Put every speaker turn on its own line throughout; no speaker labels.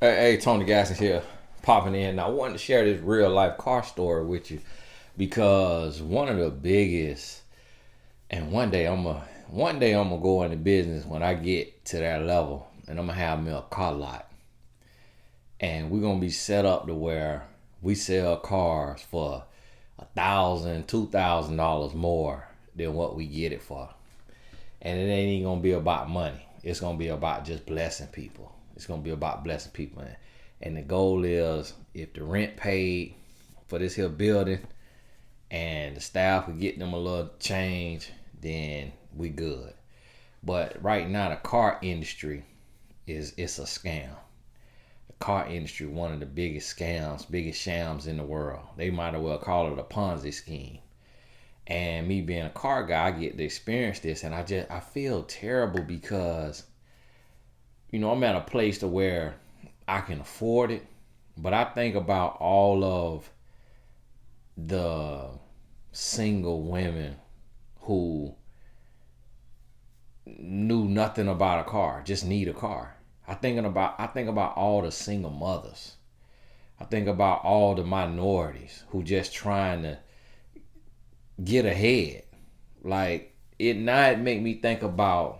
Hey, Tony Gaskins here, popping in. Now, I wanted to share this real life car story with you because one of the biggest, and one day I'm gonna go into business when I get to that level, and I'm gonna have me a car lot, and we're gonna be set up to where we sell cars for $1,000, $2,000 more than what we get it for, and it ain't even gonna be about money. It's gonna be about just blessing people. It's gonna be about blessing people, and the goal is if the rent paid for this here building and the staff will get them a little change, then we good. But right now, the car industry it's a scam. The car industry, one of the biggest scams, biggest shams in the world. They might as well call it a Ponzi scheme. And me being a car guy, I get to experience this, and I feel terrible because I'm at a place to where I can afford it, but I think about all of the single women who knew nothing about a car, just need a car. I think about all the single mothers. I think about all the minorities who just trying to get ahead. Like it make me think about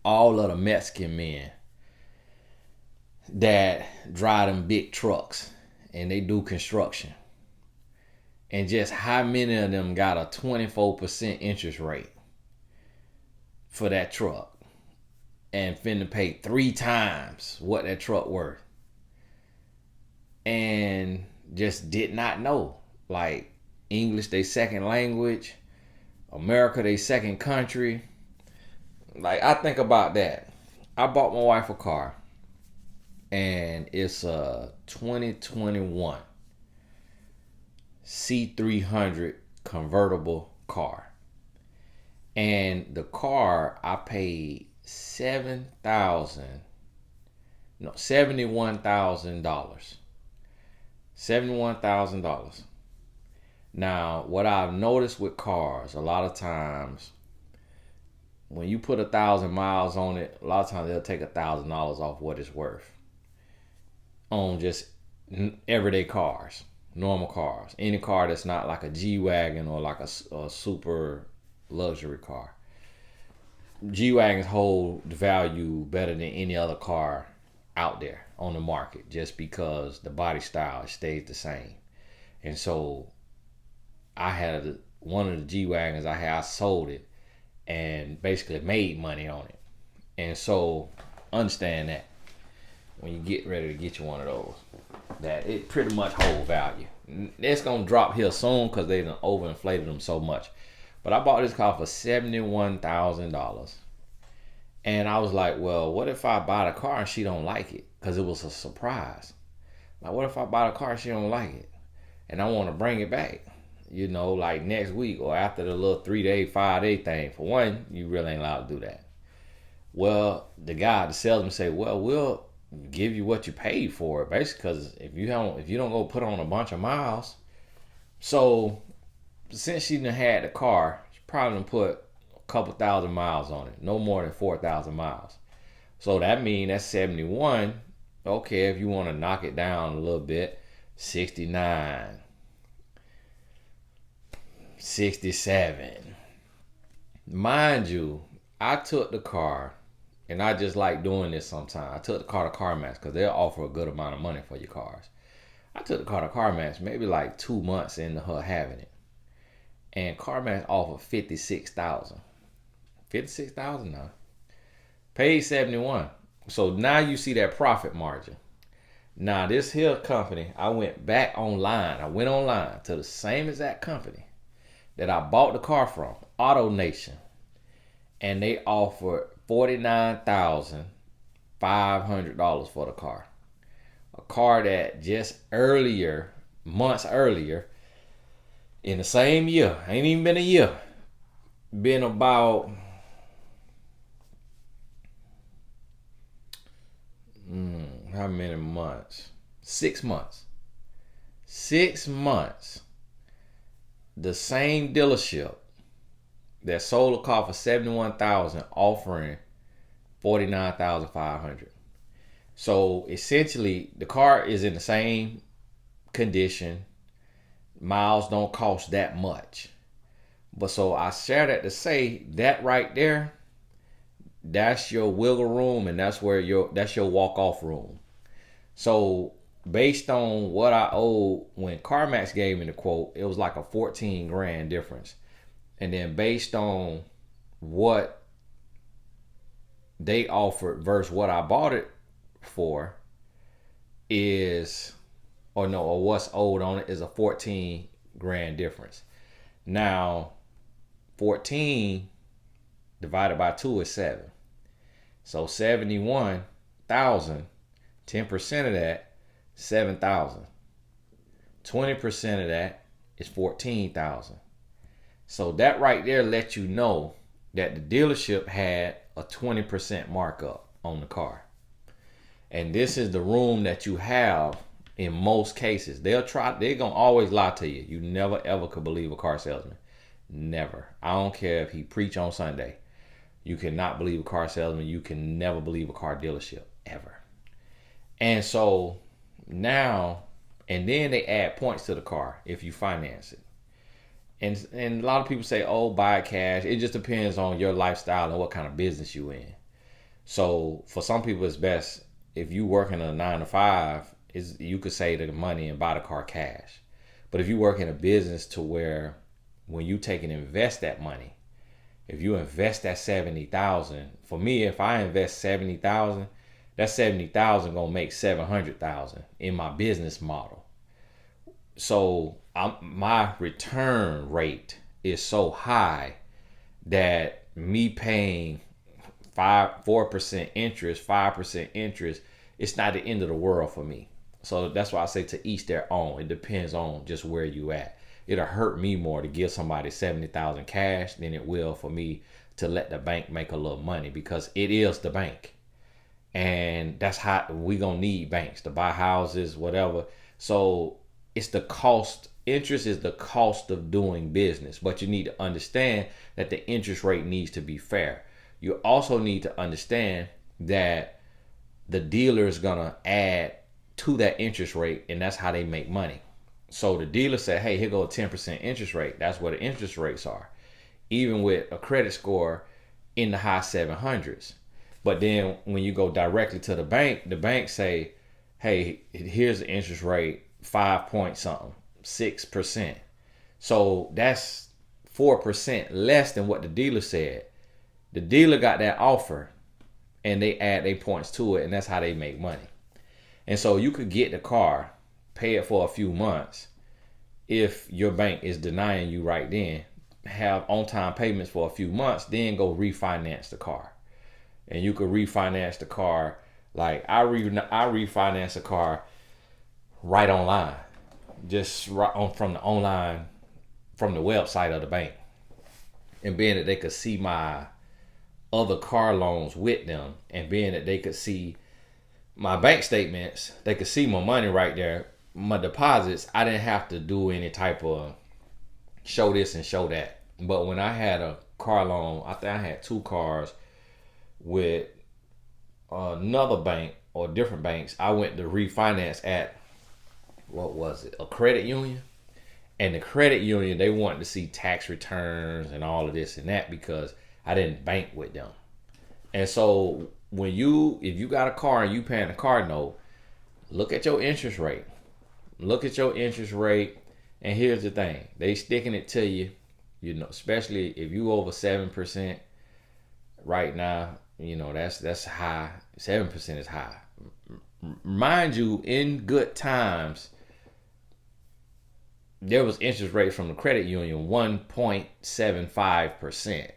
all of the Mexican men that drive them big trucks and they do construction. And just how many of them got a 24% interest rate for that truck and finna pay 3 times what that truck worth and just did not know. Like English they second language, America they second country. Like I think about that. I bought my wife a car and it's a 2021 C300 convertible car. And the car I paid $71,000. $71,000. Now, what I've noticed with cars, a lot of times when you put 1,000 miles on it, a lot of times they'll take $1,000 off what it's worth on just everyday cars, normal cars, any car that's not like a G-Wagon or like a super luxury car. G-Wagons hold the value better than any other car out there on the market just because the body style stays the same. And so I had one of the G-Wagons I sold it and basically made money on it. And so understand that when you get ready to get you one of those, that it pretty much hold value. It's gonna drop here soon because they done overinflated them so much. But I bought this car for $71,000. And I was like, well, what if I buy the car and she don't like it? Because it was a surprise. Like, what if I buy the car and she don't like it? And I want to bring it back, like next week or after the little 3-day, 5-day thing. For one, you really ain't allowed to do that. Well, the salesman say, well, we'll give you what you paid for it, basically, because if you don't go put on a bunch of miles. So since she done had the car, she probably done put a couple thousand miles on it, no more than 4,000 miles. So that means that's 71. Okay, if you want to knock it down a little bit, 69, 67. Mind you, I took the car, and I just like doing this sometimes. I took the car to CarMax because they'll offer a good amount of money for your cars. I took the car to CarMax maybe like 2 months into her having it. And CarMax offered 56,000. 56,000 now. Paid 71. So now you see that profit margin. Now this here company, I went back online. I went online to the same exact company that I bought the car from, Auto Nation. And they offered $49,500 for the car. A car that just months earlier, in the same year, ain't even been a year, been about how many months? 6 months. 6 months. The same dealership that sold a car for $71,000 offering $49,500. So essentially, the car is in the same condition. Miles don't cost that much. But so I share that to say that right there, that's your wiggle room, and that's your walk off room. So based on what I owed when CarMax gave me the quote, it was like a 14 grand difference. And then based on what they offered versus what I bought it for is, or what's owed on it is a 14 grand difference. Now, 14 divided by 2 is 7. So 71,000, 10% of that, 7,000. 20% of that is 14,000. So that right there lets you know that the dealership had a 20% markup on the car. And this is the room that you have in most cases. They're gonna always lie to you. You never ever could believe a car salesman. Never. I don't care if he preach on Sunday. You cannot believe a car salesman. You can never believe a car dealership ever. And so now, and then they add points to the car if you finance it. And a lot of people say, oh, buy it cash. It just depends on your lifestyle and what kind of business you in. So for some people, it's best if you working a 9 to 5, you could save the money and buy the car cash. But if you work in a business to where when you take and invest that money, if you invest that 70,000, for me, if I invest 70,000, that 70,000 gonna make 700,000 in my business model. So my return rate is so high that me paying 4% interest, 5% interest, it's not the end of the world for me. So that's why I say to each their own. It depends on just where you at. It'll hurt me more to give somebody 70,000 cash than it will for me to let the bank make a little money, because it is the bank. And that's how we gonna need banks to buy houses, whatever. So it's the cost. Interest is the cost of doing business, but you need to understand that the interest rate needs to be fair. You also need to understand that the dealer is gonna add to that interest rate, and that's how they make money. So the dealer said, hey, here go a 10% interest rate. That's what the interest rates are, even with a credit score in the high 700s. But then when you go directly to the bank say, hey, here's the interest rate, 5 point something, 6%. So that's 4% less than what the dealer said. The dealer got that offer and they add their points to it, and that's how they make money. And so you could get the car, pay it for a few months. If your bank is denying you right then, have on-time payments for a few months, then go refinance the car. And you could refinance the car. Like I refinance a car right online, just right on from the website of the bank. And being that they could see my other car loans with them, and being that they could see my bank statements, they could see my money right there, my deposits. I didn't have to do any type of show this and show that. But when I had a car loan, I think I had 2 cars with another bank or different banks. I went to refinance at, what was it, a credit union. And the credit union, they wanted to see tax returns and all of this and that because I didn't bank with them. And so if you got a car and you paying a car note, look at your interest rate. Look at your interest rate. And here's the thing, they sticking it to you, especially if you over 7% right now, that's high. 7% is high. Mind you, in good times, there was interest rates from the credit union 1.75%,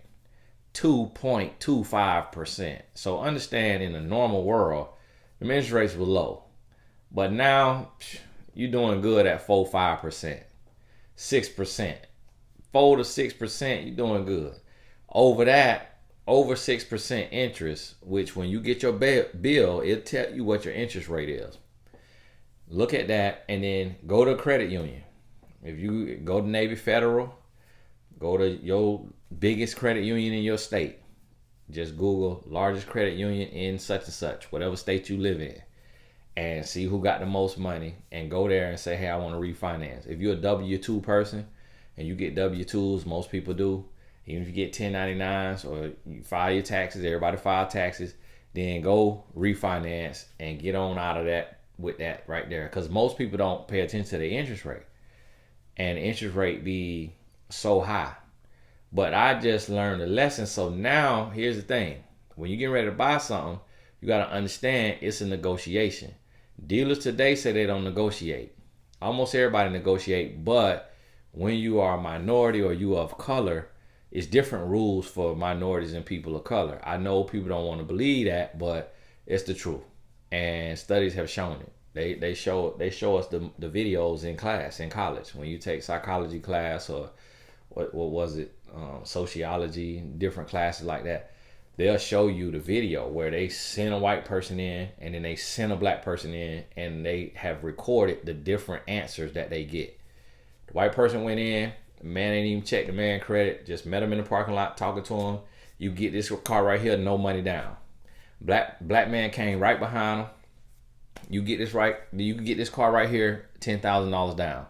2.25%. So understand, in a normal world, the interest rates were low. But now you're doing good at 4-5%, 6%. 4 to 6%, you're doing good. Over 6% interest, which when you get your bill, it'll tell you what your interest rate is. Look at that, and then go to a credit union. If you go to Navy Federal, go to your biggest credit union in your state. Just Google largest credit union in such and such, whatever state you live in. and see who got the most money and go there and say, hey, I want to refinance. If you're a W-2 person and you get W-2s, most people do, even if you get 1099s or you file your taxes, everybody file taxes, then go refinance and get on out of that with that right there. Because most people don't pay attention to the interest rate. And the interest rate be so high. But I just learned a lesson. So now, here's the thing. When you're getting ready to buy something, you got to understand it's a negotiation. Dealers today say they don't negotiate. Almost everybody negotiate, but when you are a minority or you are of color, it's different rules for minorities and people of color. I know people don't want to believe that, but it's the truth. And studies have shown it. They show us the videos in class, in college. When you take psychology class or what was it, sociology, different classes like that, they'll show you the video where they send a white person in and then they send a black person in and they have recorded the different answers that they get. The white person went in, the man ain't even checked the man credit, just met him in the parking lot talking to him. You get this car right here, no money down. Black man came right behind him. You get this right, you can get this car right here, $10,000 down.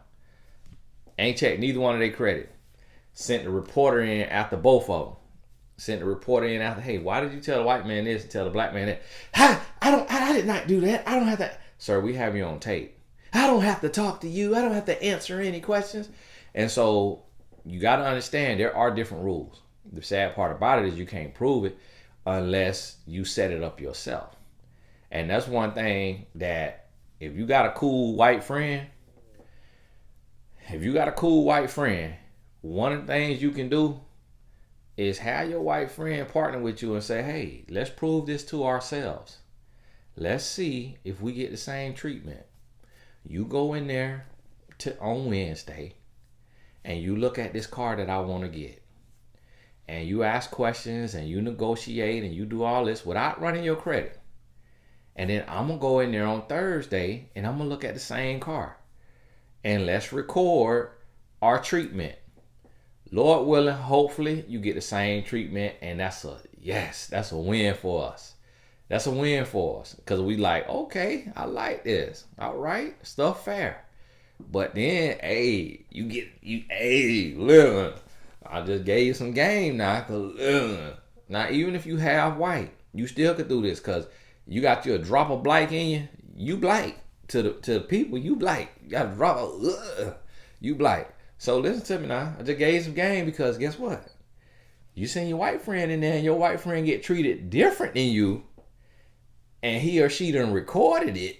Ain't checked neither one of their credit. Sent the reporter in after both of them. Sent the reporter in after, hey, why did you tell the white man this and tell the black man that? I did not do that. I don't have to. Sir, we have you on tape. I don't have to talk to you. I don't have to answer any questions. And so you got to understand there are different rules. The sad part about it is you can't prove it unless you set it up yourself. And that's one thing that if you got a cool white friend, one of the things you can do is have your white friend partner with you and say, hey, let's prove this to ourselves. Let's see if we get the same treatment. You go in there on Wednesday and you look at this car that I want to get. And you ask questions and you negotiate and you do all this without running your credit. And then I'm going to go in there on Thursday and I'm going to look at the same car. And let's record our treatment. Lord willing, hopefully you get the same treatment, and that's a win for us. That's a win for us because we like, okay, I like this. All right, stuff fair. But then, hey, listen, I just gave you some game now. Now, even if you have white, you still could do this because you got your drop of black in you. You black to the people. You black. You got a drop of you black. So listen to me now. I just gave you some game because guess what? You send your white friend in there and your white friend get treated different than you and he or she done recorded it.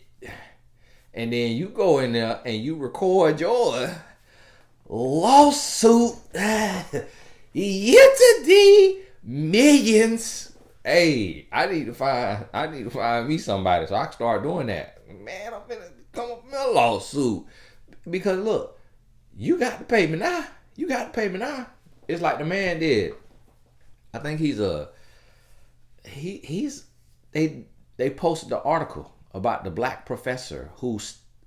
And then you go in there and you record your lawsuit. Yesterday, millions. Hey, I need to find me somebody so I can start doing that. Man, I'm gonna come up with a lawsuit. Because look, you got to pay me now. It's like the man did. I think they posted the article about the black professor who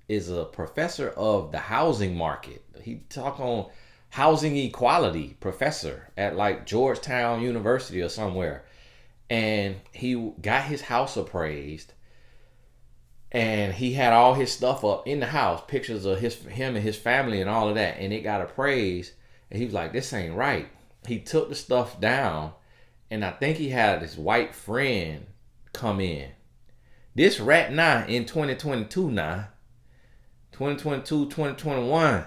is a professor of the housing market. He talked on housing equality professor at like Georgetown University or somewhere. And he got his house appraised. And he had all his stuff up in the house, pictures of him and his family and all of that. And it got appraised. And he was like, this ain't right. He took the stuff down. And I think he had his white friend come in. This rat now in 2022 now. 2022, 2021.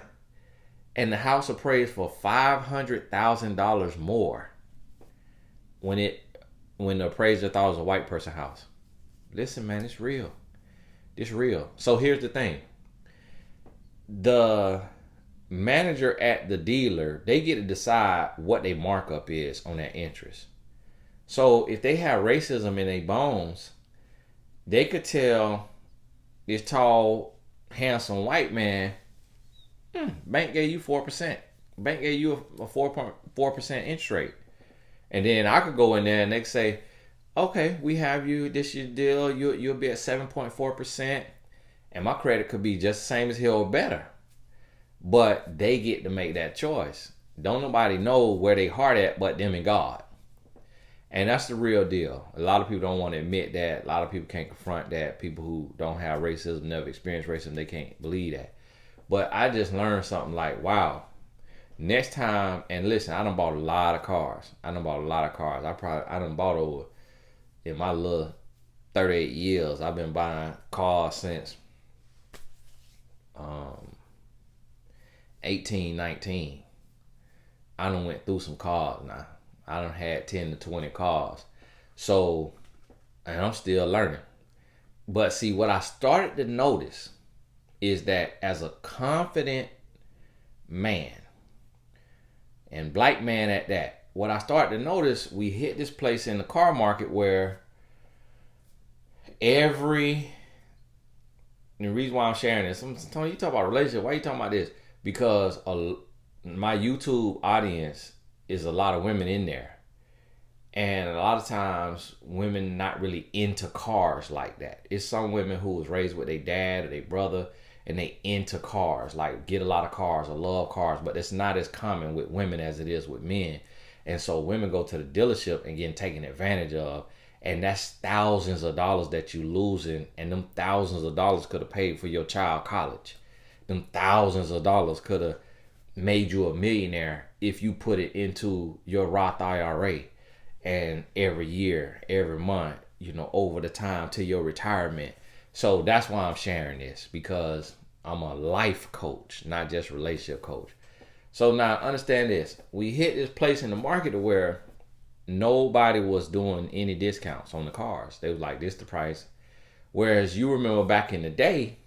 And the house appraised for $500,000 more. When the appraiser thought it was a white person house. Listen, man, it's real. It's real. So here's the thing. The manager at the dealer, they get to decide what their markup is on that interest. So if they have racism in their bones, they could tell this tall, handsome white man, bank gave you 4%. Bank gave you a 4.4% interest rate. And then I could go in there and they could say, okay, we have you, this your deal, you'll be at 7.4%, and my credit could be just the same as hell or better. But they get to make that choice. Don't nobody know where they heart at but them and God. And that's the real deal. A lot of people don't want to admit that. A lot of people can't confront that. People who don't have racism, never experienced racism, they can't believe that. But I just learned something like, wow, next time, and listen, I done bought a lot of cars. I done bought over, in my little 38 years, I've been buying cars since 18, 19. I done went through some cars now. I done had 10 to 20 cars. So, and I'm still learning. But see, what I started to notice is that as a confident man, and black man at that, what I started to notice, we hit this place in the car market where the reason why I'm sharing this, Tony, you talk about relationship, why you talking about this? Because my YouTube audience is a lot of women in there. And a lot of times women not really into cars like that. It's some women who was raised with their dad or their brother and they into cars, like get a lot of cars or love cars, but it's not as common with women as it is with men. And so women go to the dealership and get taken advantage of, and that's thousands of dollars that you losing, and them thousands of dollars could have paid for your child college. Them thousands of dollars could have made you a millionaire if you put it into your Roth IRA, and every year, every month, over the time to your retirement. So that's why I'm sharing this, because I'm a life coach, not just relationship coach. So now understand this. We hit this place in the market where nobody was doing any discounts on the cars. They was like, this the price. Whereas you remember back in the day,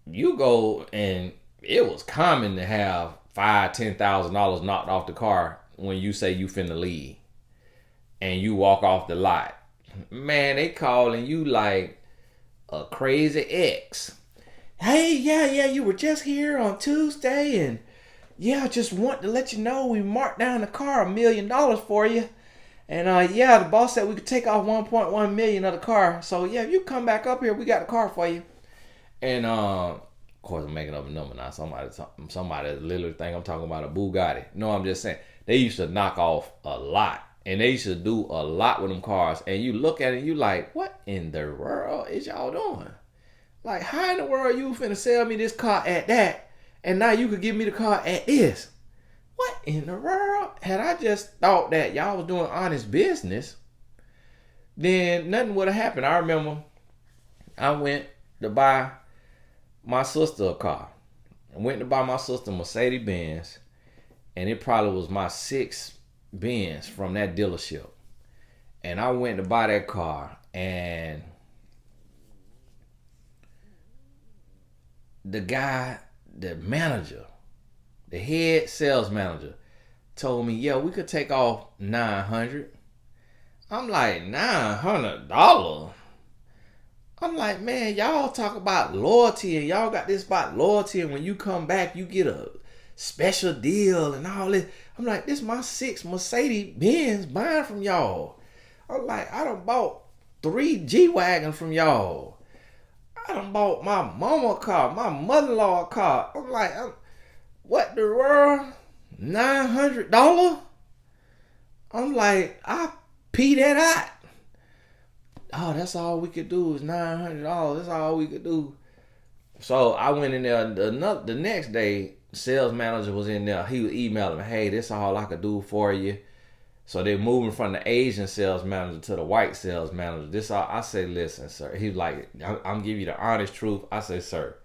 you go and it was common to have $5,000-$10,000 knocked off the car when you say you finna leave and you walk off the lot. Man, they calling you like a crazy ex. Hey, yeah, you were just here on Tuesday, and yeah, I just want to let you know we marked down the car $1 million for you. And the boss said we could take off 1.1 million of the car. So yeah, if you come back up here, we got the car for you. And of course I'm making up a number now. Somebody literally think I'm talking about a Bugatti. No, I'm just saying they used to knock off a lot. And they used to do a lot with them cars. And you look at it and you like, what in the world is y'all doing? Like, how in the world you finna sell me this car at that, and now you could give me the car at this? What in the world? Had I just thought that y'all was doing honest business, then nothing would have happened. I remember I went to buy my sister a car. I went to buy my sister a Mercedes Benz, and it probably was my sixth Benz from that dealership. And I went to buy that car, and the guy, the manager, the head sales manager, told me, yeah, we could take off $900. I'm like, $900? I'm like, man, y'all talk about loyalty, and y'all got this about loyalty, and when you come back, you get a special deal and all this. I'm like, this is my sixth Mercedes Benz buying from y'all. I'm like, I done bought 3 G-Wagons from y'all. I done bought my mama a car, my mother-in-law a car. I'm like, what the world? $900? I'm like, I pee that out. Oh, that's all we could do is $900. That's all we could do. So I went in there. The next day, sales manager was in there. He was emailing me, hey, this is all I could do for you. So they're moving from the Asian sales manager to the white sales manager. This all I say, listen, sir. He's like, I'm giving you the honest truth. I say, sir,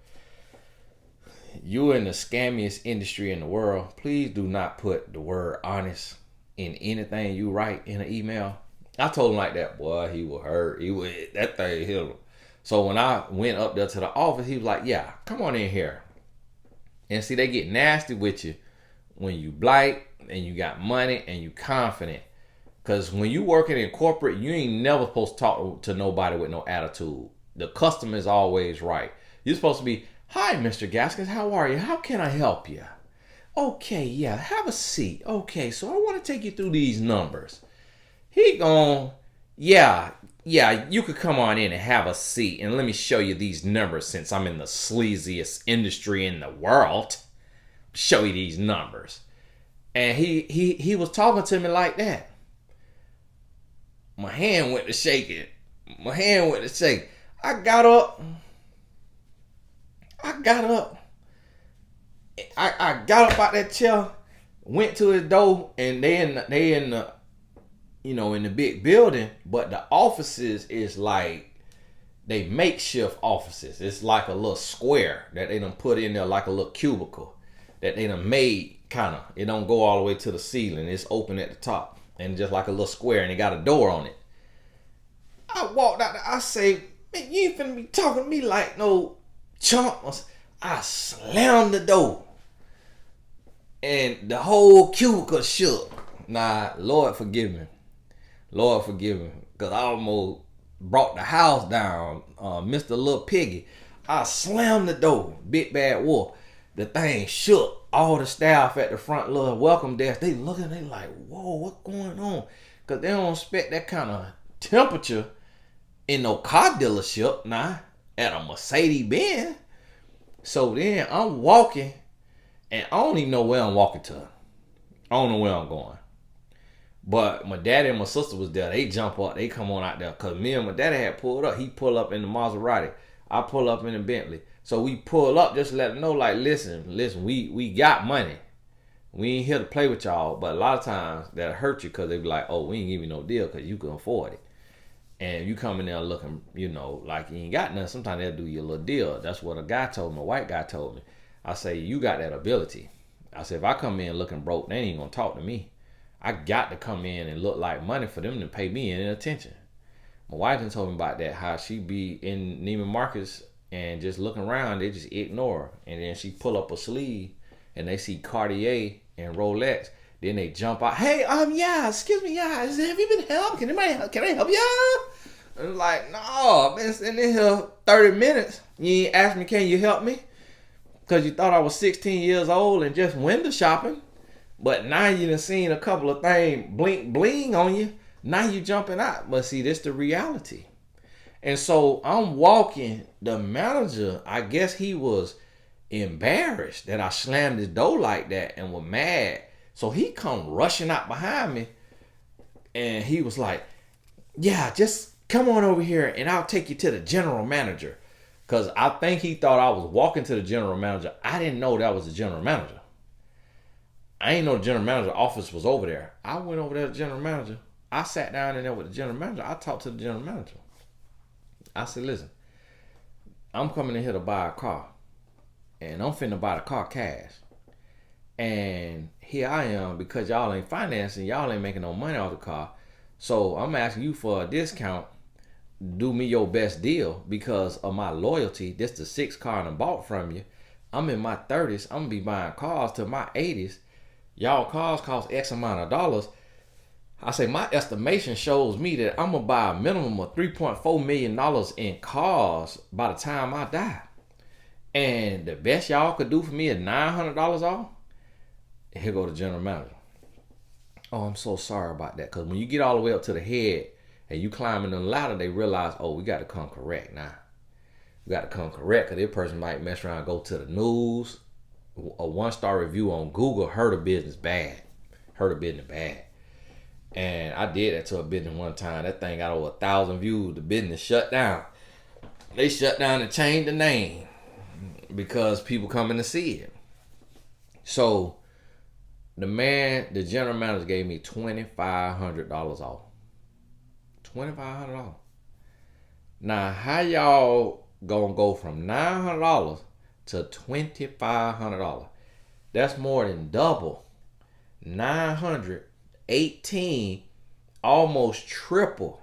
you're in the scammiest industry in the world. Please do not put the word honest in anything you write in an email. I told him like that, boy, he was hurt. That thing hit him. So when I went up there to the office, he was like, yeah, come on in here. And see, they get nasty with you when you blight and you got money and you confident. Because when you working in corporate, you ain't never supposed to talk to nobody with no attitude. The customer is always right. You're supposed to be, hi, Mr. Gaskins, how are you? How can I help you? Okay, yeah, have a seat. Okay, so I want to take you through these numbers. He gon', yeah, you could come on in and have a seat and let me show you these numbers since I'm in the sleaziest industry in the world. Show you these numbers. And he was talking to me like that. My hand went to shaking. My hand went to shake. I got up. I got up. I got up out that chair, went to his door, and they in the in the big building, but the offices is like they makeshift offices. It's like a little square that they done put in there, like a little cubicle that they done made, kind of. It don't go all the way to the ceiling. It's open at the top and just like a little square, and it got a door on it. I walked out there, I say, man, you ain't finna be talking to me like no chump. I slammed the door. And the whole cubicle shook. Nah, Lord forgive me. Lord forgive me. Because I almost brought the house down. Mr. Little Piggy. I slammed the door. Big Bad Wolf. The thing shook. All the staff at the front little welcome desk, they looking, they like, whoa, what's going on? Because they don't expect that kind of temperature in no car dealership, nah, at a Mercedes-Benz. So then I'm walking, and I don't even know where I'm walking to. I don't know where I'm going. But my daddy and my sister was there. They jump up, they come on out there. Because me and my daddy had pulled up. He pulled up in the Maserati. I pull up in the Bentley. So we pull up just to let them know, like, listen, we got money. We ain't here to play with y'all. But a lot of times that hurt you because they be like, oh, we ain't give you no deal because you can afford it. And you come in there looking, like you ain't got nothing. Sometimes they'll do you a little deal. That's what a guy told me, a white guy told me. I say, you got that ability. I said, if I come in looking broke, they ain't going to talk to me. I got to come in and look like money for them to pay me any attention. My wife done told me about that, how she be in Neiman Marcus and just looking around, they just ignore her. And then she pull up a sleeve and they see Cartier and Rolex. Then they jump out. Hey, yeah, excuse me, yeah. Have you been helped? Can I help you? And I'm like, no, I've been sitting in here 30 minutes. You ain't asked me, can you help me? Because you thought I was 16 years old and just window shopping. But now you done seen a couple of things blink bling on you. Now you jumping out. But see, this the reality. And so I'm walking. The manager, I guess he was embarrassed that I slammed his door like that and was mad. So he come rushing out behind me, and he was like, yeah, just come on over here and I'll take you to the general manager. Because I think he thought I was walking to the general manager. I didn't know that was the general manager. I ain't know the general manager's office was over there. I went over there to the general manager. I sat down in there with the general manager. I talked to the general manager. I said, listen, I'm coming in here to buy a car. And I'm finna buy the car cash. And here I am, because y'all ain't financing, y'all ain't making no money off the car. So I'm asking you for a discount. Do me your best deal because of my loyalty. This the 6th car I bought from you. I'm in my 30s. I'm gonna be buying cars to my 80s. Y'all cars cost X amount of dollars. I say my estimation shows me that I'm gonna buy a minimum of $3.4 million in cars by the time I die. And the best y'all could do for me is $900 off. Here go the general manager. Oh, I'm so sorry about that. Because when you get all the way up to the head and you climbing the ladder, they realize, oh, we got to come correct now. We got to come correct because this person might mess around and go to the news. A 1-star review on Google, hurt a business bad. Hurt a business bad. And I did that to a business one time. That thing got over 1,000 views. The business shut down. They shut down and changed the name because people coming to see it. So the general manager gave me $2,500 off. $2,500. Now, how y'all gonna go from $900 to $2,500? That's more than double. 918, almost tripled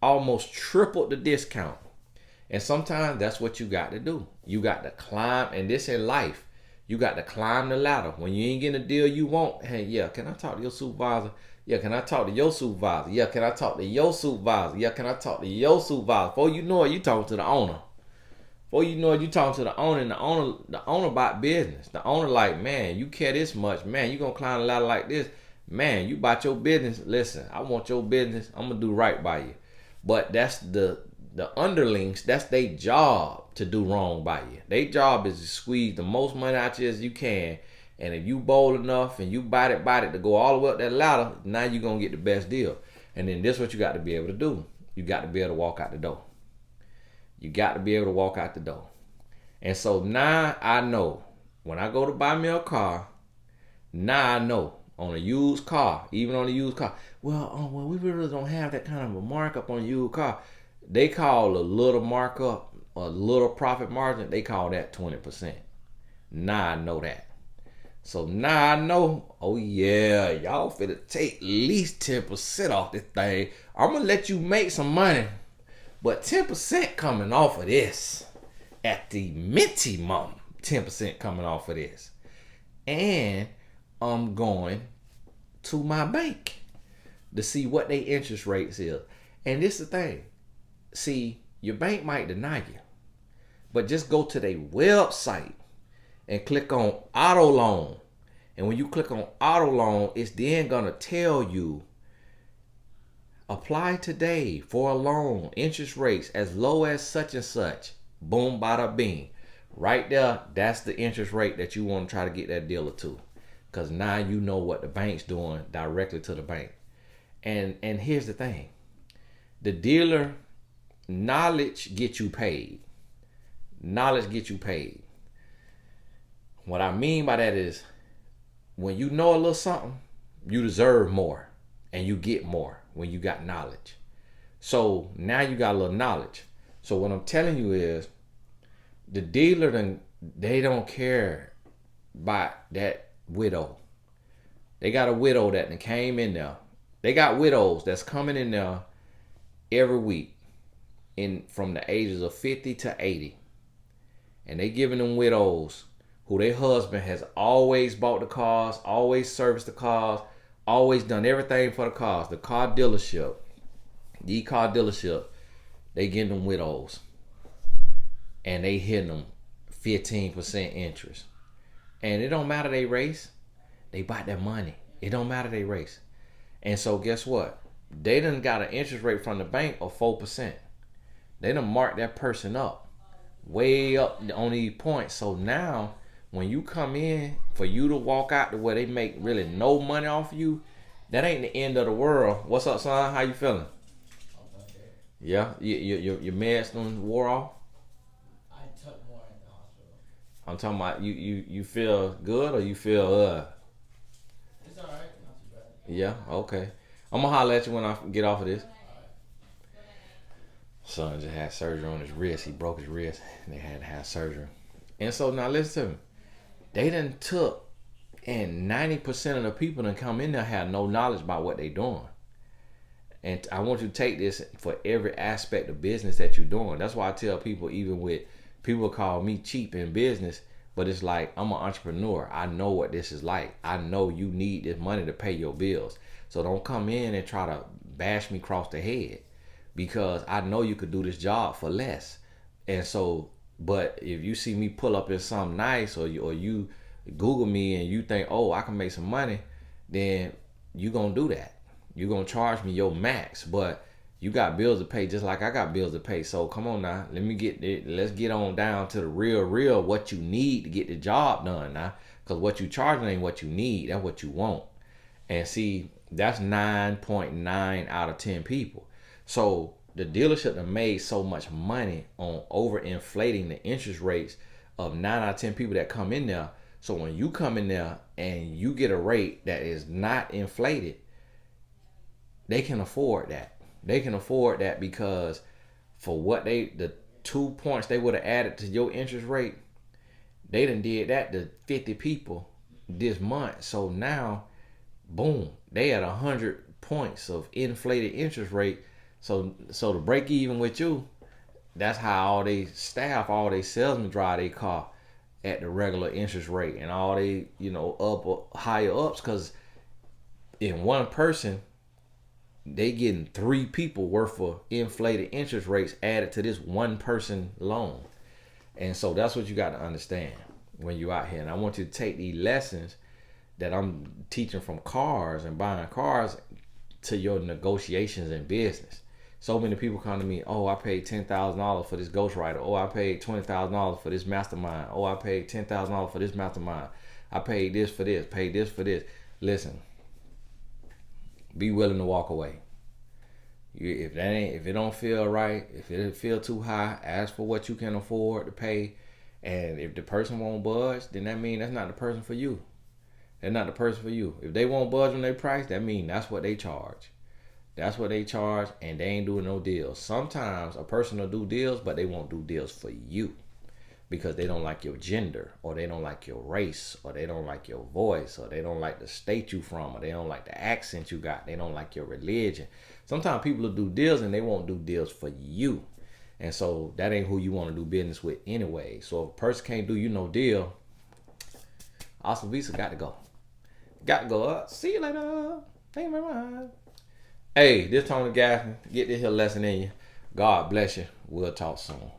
the discount. And sometimes that's what you got to do. You got to climb, and this in life, you got to climb the ladder. When you ain't getting a deal you want, hey, yeah, can I talk to your supervisor? Yeah, can I talk to your supervisor? Yeah, can I talk to your supervisor? Yeah, can I talk to your supervisor? Before you know it, you talking to the owner. Before you know it, you talking to the owner, and the owner about business. The owner like, man, you care this much, man, you gonna climb the ladder like this, man, you about your business. Listen, I want your business. I'm gonna do right by you. But that's the underlings, that's their job to do wrong by you. Their job is to squeeze the most money out you as you can. And if you bold enough and you bite it to go all the way up that ladder, now you're going to get the best deal. And then this is what you got to be able to do. You got to be able to walk out the door. You got to be able to walk out the door. And so now I know when I go to buy me a car, now I know on a used car, even on a used car, well, we really don't have that kind of a markup on a used car. They call a little markup, a little profit margin, they call that 20%. Now I know that. So now I know, oh yeah, y'all finna take at least 10% off this thing. I'm gonna let you make some money, but 10% coming off of this. At the minimum, 10% coming off of this. And I'm going to my bank to see what their interest rates is. And this is the thing. See, your bank might deny you, but just go to their website and click on auto loan. And when you click on auto loan, it's then gonna tell you apply today for a loan, interest rates as low as such and such. Boom, bada bing. Right there, that's the interest rate that you want to try to get that dealer to. Because now you know what the bank's doing directly to the bank. And here's the thing. The dealer, knowledge gets you paid. Knowledge gets you paid. What I mean by that is when you know a little something, you deserve more. And you get more when you got knowledge. So now you got a little knowledge. So what I'm telling you is the dealer, they don't care about that widow. They got a widow that came in there. They got widows that's coming in there every week from the ages of 50 to 80. And they giving them widows who their husband has always bought the cars, always serviced the cars, always done everything for the cars. The car dealership, they getting them widows. And they hitting them 15% interest. And it don't matter they race. They bought that money. It don't matter they race. And so guess what? They done got an interest rate from the bank of 4%. They done marked that person up. Way up on these points. So now when you come in, for you to walk out to where they make really no money off of you, that ain't the end of the world. What's up, son? How you feeling? Yeah? Your meds done wore off? I'm talking about you feel good or you feel
It's alright, not too bad.
Yeah, okay. I'm gonna holler at you when I get off of this. Son just had surgery on his wrist. He broke his wrist and they had to have surgery. And so now listen to me. They done took, and 90% of the people that come in there have no knowledge about what they doing. And I want you to take this for every aspect of business that you're doing. That's why I tell people, even with people call me cheap in business, but it's like I'm an entrepreneur. I know what this is like. I know you need this money to pay your bills. So don't come in and try to bash me across the head, because I know you could do this job for less. And so, but if you see me pull up in something nice, or you Google me and you think, oh, I can make some money, then you gonna do that. You're gonna charge me your max, but you got bills to pay just like I got bills to pay. So come on now, let's get on down to the real what you need to get the job done now. Because what you charging ain't what you need, that's what you want. And see, that's 9.9 out of 10 people. So the dealership that made so much money on overinflating the interest rates of 9 out of 10 people that come in there. So when you come in there and you get a rate that is not inflated, they can afford that. They can afford that because for what the 2 points they would have added to your interest rate, they done did that to 50 people this month. So now, boom, they at 100 points of inflated interest rate. So to break even with you, that's how all they staff, all they salesmen drive their car at the regular interest rate, and all they, higher ups, because in one person, they getting 3 people worth of inflated interest rates added to this one person loan. And so that's what you got to understand when you're out here. And I want you to take these lessons that I'm teaching from cars and buying cars to your negotiations in business. So many people come to me, oh, I paid $10,000 for this ghostwriter. Oh, I paid $20,000 for this mastermind. Oh, I paid $10,000 for this mastermind. I paid this for this, paid this for this. Listen, be willing to walk away. If it don't feel right, if it feel too high, ask for what you can afford to pay. And if the person won't budge, then that means that's not the person for you. They're not the person for you. If they won't budge on their price, that means that's what they charge. That's what they charge, and they ain't doing no deals. Sometimes a person will do deals, but they won't do deals for you because they don't like your gender, or they don't like your race, or they don't like your voice, or they don't like the state you from, or they don't like the accent you got. They don't like your religion. Sometimes people will do deals and they won't do deals for you. And so that ain't who you want to do business with anyway. So if a person can't do you no deal, Oscar Visa got to go. Got to go up. See you later. Thank you very much. Hey, this Tony Gaffney. Get this here lesson in you. God bless you. We'll talk soon.